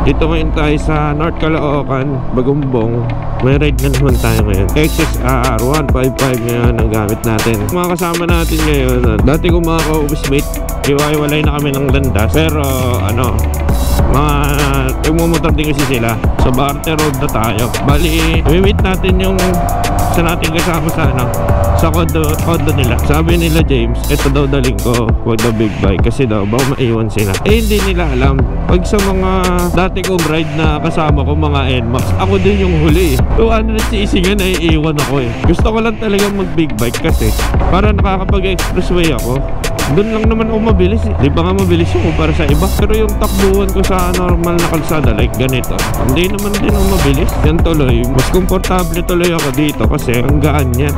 Dito ngayon tayo sa North Caloocan, Bagumbong. May ride na naman tayo ngayon. XSR 155 ngayon ang gamit natin. Mga kasama natin ngayon, dati kong mga ka-office-mate, iwalay na kami ng landas. Pero ano, mga nagmumotor din kasi sila. So barter road na tayo. Bali, i-meet natin yung sa natin kasama sa ano, sa condo nila. Sabi nila, James, ito daw daling ko, wag daw big bike kasi daw baka maiwan sila. Eh hindi nila alam, pag sa mga dati kong ride na kasama ko mga NMAX, ako din yung huli. 200cc nga naiiwan ako eh. Gusto ko lang talaga mag big bike kasi para nakakapag-expressway ako. Doon lang naman ako mabilis eh. Di ba nga mabilis yung para sa iba. Pero yung takbuhan ko sa normal na kalsada like ganito, hindi naman din ako mabilis. Yan tuloy, mas komportable tuloy ako dito kasi ang gaan niya.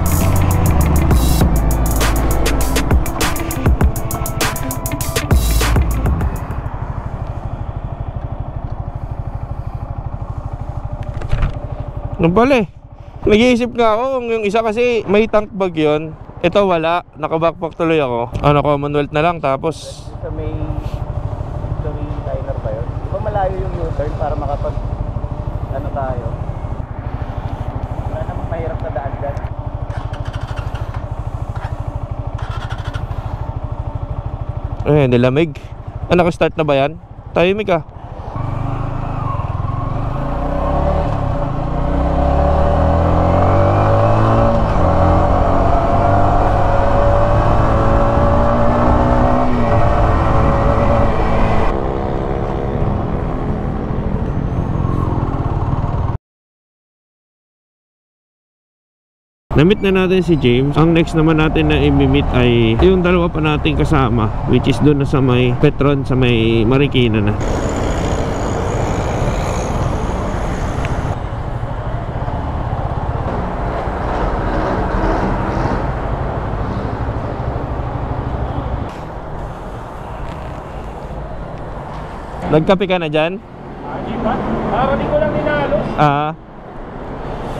Nabali. Nag-iisip nga ako yung isa kasi may tank bag yun. Ito wala, naka-backpack tuloy ako. Ano, Commonwealth na lang tapos sa may liner ba yun? Di ba malayo yung U-turn para makapag ano tayo? Wala namang mahirap na daan dyan. eh, nilamig. Ah, naka-start na ba yan? Tahimik ah. Namit na natin si James. Ang next naman natin na i-meet ay yung dalawa pa nating kasama, which is doon na sa may Petron, sa may Marikina na. Nagkape ka na dyan? Di ba? Hindi ko lang ninalos.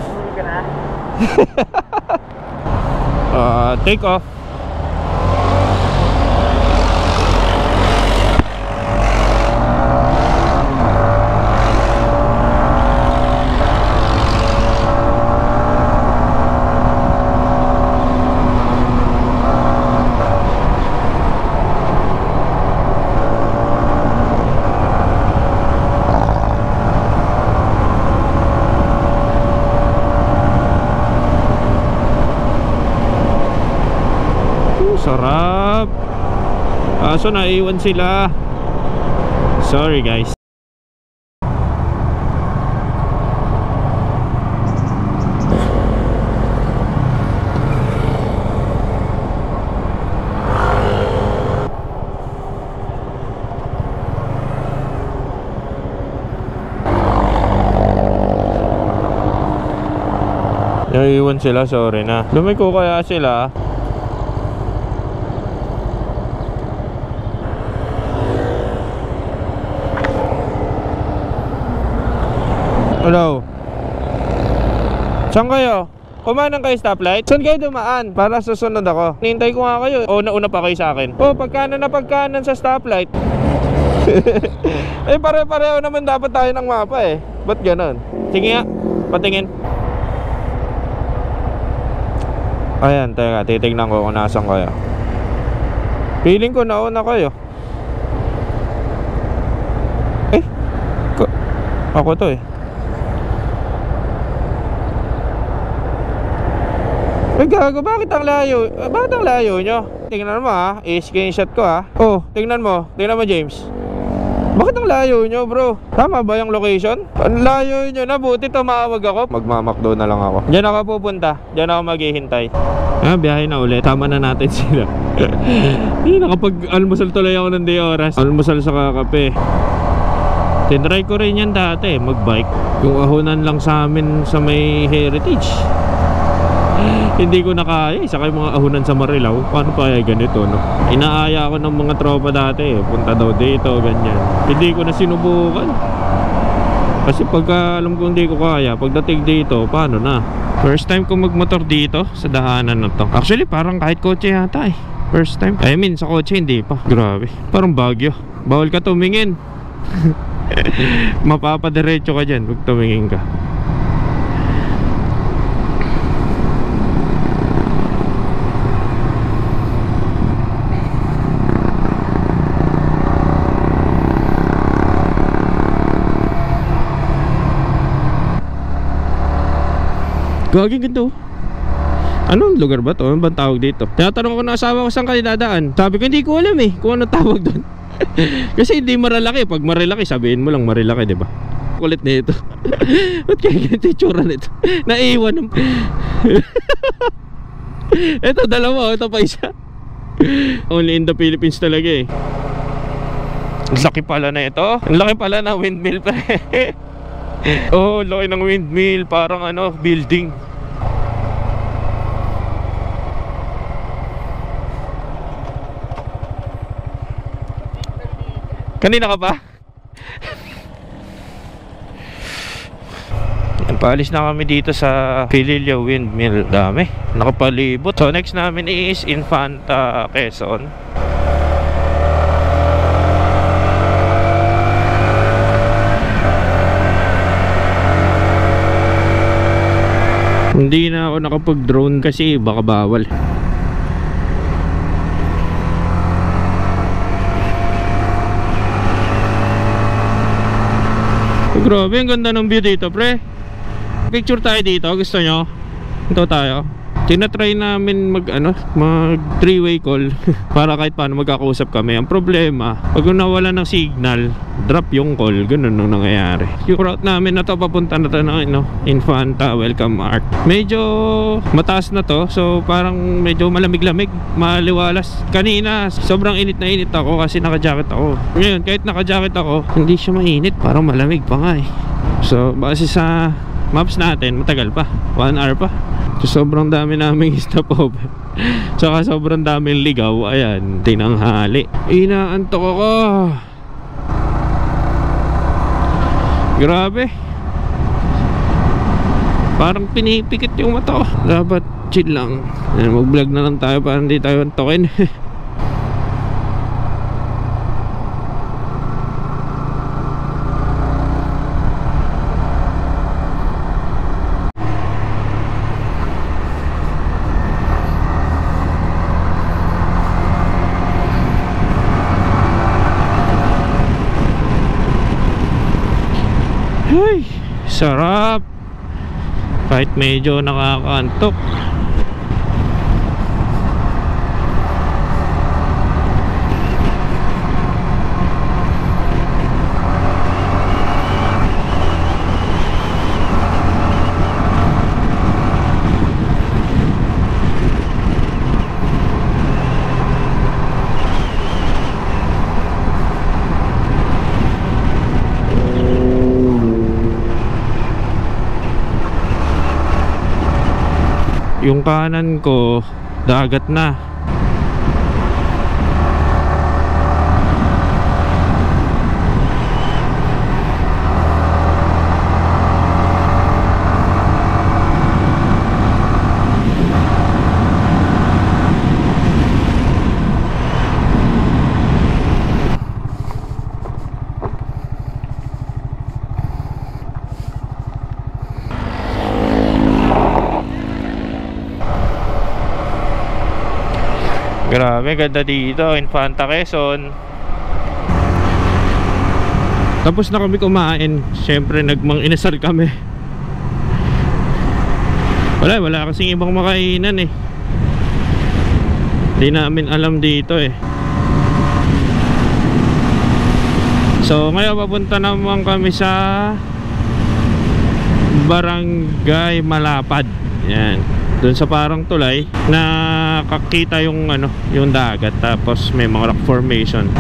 Huli ka na? Take off. Sarap. Kaso naiwan sila. Sorry guys. Naiwan sila, sorry na. Lumiko kaya sila. Hello. Saan kayo? Kumanang kayo stoplight? Saan kayo dumaan? Para susunod ako. Nihintay ko nga kayo. O nauna pa kayo sa akin. O pagkanan na pagkanan sa stoplight. Eh pare-pareho naman dapat tayo ng mapa eh. Ba't ganon? Sige nga, patingin. Ayan, teka, titignan ko kung nasan kayo. Feeling ko nauna kayo. Eh, ako to eh. Ay gago, bakit ang layo? Bakit ang layo nyo? Tingnan mo ha, i-screenshot ko ha. Oh, tingnan mo James. Bakit ang layo nyo bro? Tama ba yung location? Ang layo nyo na, buti tumawag ako. Magmamakdo na lang ako. Diyan ako pupunta, diyan ako maghihintay. Ah, biyahe na ulit, tama na natin sila. Nakapag-almusal tuloy ako ng day oras. Almusal sa kakape. Tinry ko rin yan dati, mag-bike. Yung ahonan lang sa amin sa may Heritage. Hindi ko na kaya, isa kayo mga ahunan sa Marilao. Paano pa kaya ganito, no? Inaaya ako ng mga tropa dati, punta daw dito, ganyan. Hindi ko na sinubukan. Kasi pagka alam ko hindi ko kaya, pagdating dito, paano na? First time ko magmotor dito sa daanan na to. Actually, parang kahit kotse yata eh. First time. I mean, sa kotse hindi pa. Grabe, parang Baguio. Bawal ka tumingin. Mapapadiretso ka dyan, huwag tumingin ka. Gaging ganda oh. Anong lugar ba to? Ano bang tawag dito? Tinatanong ko na asawa ko saan ka dadaan. Sabi ko hindi ko alam eh kung ano tawag doon. Kasi hindi Marilaki. Pag Marilaki sabihin mo lang Marilaki, diba? Kulit na ito. Ba't kaya ganito yung tsura nito? Naiwan ng... Ito dalawa, ito pa isa. Only in the Philippines talaga eh. Ang laki pala na ito. Ang laki pala na windmill pa. Oh, laki ng windmill. Parang ano, building. Kanina ka pa? Paalis na kami dito sa Pililio Windmill. Dami, nakapalibot. So next namin is Infanta, Quezon. Hindi na ako nakapag-drone kasi baka bawal. Grabe, ang ganda ng view dito, pre. Picture tayo dito, gusto nyo? Ito tayo. Tinatry namin mag 3-way call para kahit paano magkakausap kami. Ang problema, pag nawala ng signal, drop yung call. Ganun nung nangyayari. Yung route namin na to, papunta na to ng Infanta Welcome Mart. Medyo mataas na to, so parang medyo malamig-lamig, maliwalas. Kanina sobrang init na init ako kasi naka-jacket ako. Ngayon kahit naka-jacket ako, hindi siya mainit, parang malamig pa nga eh. So base sa maps natin, matagal pa, 1 hour pa. So, sobrang dami naming stopover. Saka sobrang daming ligaw. Ayan, tinanghali. Inaantok ako. Grabe. Parang pinipikit yung mata ko. Dapat chill lang. Ayan, mag-vlog na lang tayo para hindi tayo antokin. Ay, sarap. Kahit medyo nakakaantok. Yung kanan ko, dagat na. Grabe, ganda dito, Infanta, Quezon. Tapos na kami kumain. Siyempre nagmang-inasal kami. Wala kasing ibang makainan eh. Hindi namin alam dito eh. So ngayon papunta naman kami sa Barangay Malapad. Yan, doon sa parang tulay na kakita yung yung dagat, tapos may mga rock formation.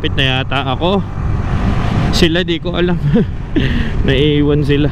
Malapit na yata ako. Sila di ko alam. Naiiwan sila.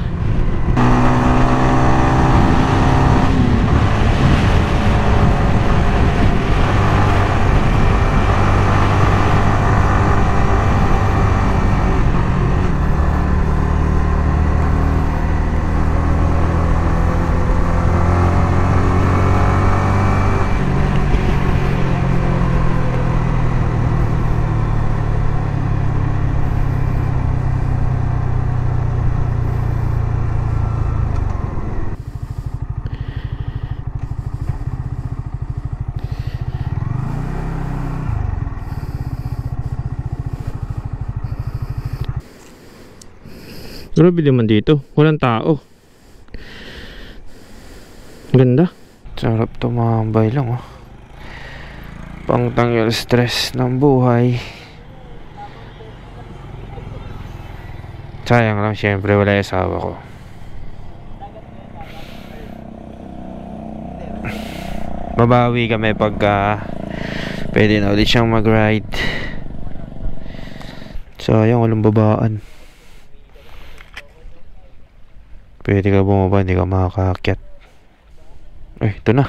Grabe naman dito, walang tao. Ganda. Sarap tumambay lang, oh. Pangtanggal stress ng buhay. Sayang lang, syempre wala yung asawa ko. Mabawi kami pagka pwede na ulit siyang mag-ride. Sayang, walang babaan. Pwede ka bumaba, hindi ka makakaakyat. Ay, ito na.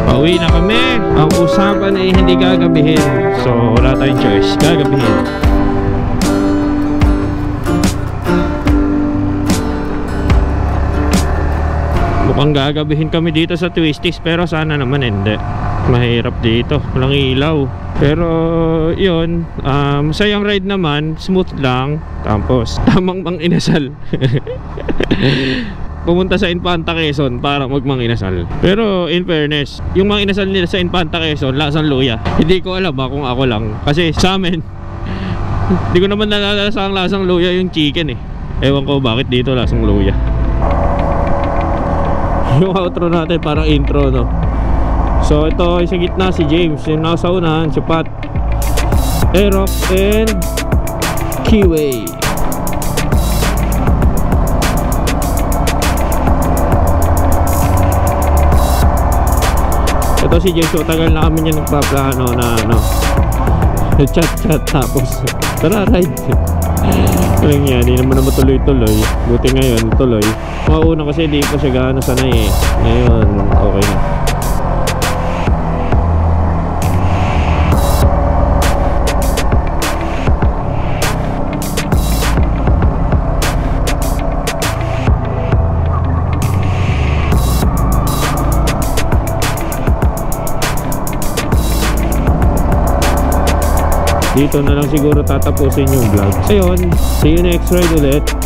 Pauwi na kami. Ang usapan ay hindi gagabihin. So wala tayong choice, gagabihin. Mukhang gagabihin kami dito sa Twisties, pero sana naman hindi. Mahirap dito, walang ilaw. Pero yun, masayang ride naman, smooth lang. Tapos tamang mang-inasal. Pumunta sa Infanta Quezon para magmang-inasal. Pero in fairness, yung mga inasal nila sa Infanta Quezon, lasang luya. Hindi ko alam kung ako lang. Kasi sa amin, hindi ko naman nalalasang lasang luya yung chicken eh. Ewan ko bakit dito lasang luya. Yung outro natin parang intro, no? So ito ay sa gitna si James, yung nasa unahan si Pat, Aerox and Keyway. Ito si James, so tagal na kami niya nagpaplano na ano, chat tapos tara ride. Ngayon yan, hindi naman na matuloy-tuloy. Buti ngayon tuloy. Mauna kasi di pa siya gaano sanay eh. Ngayon okay na. dito na lang siguro tatapusin yung vlog. Ayun, see you next ride ulit.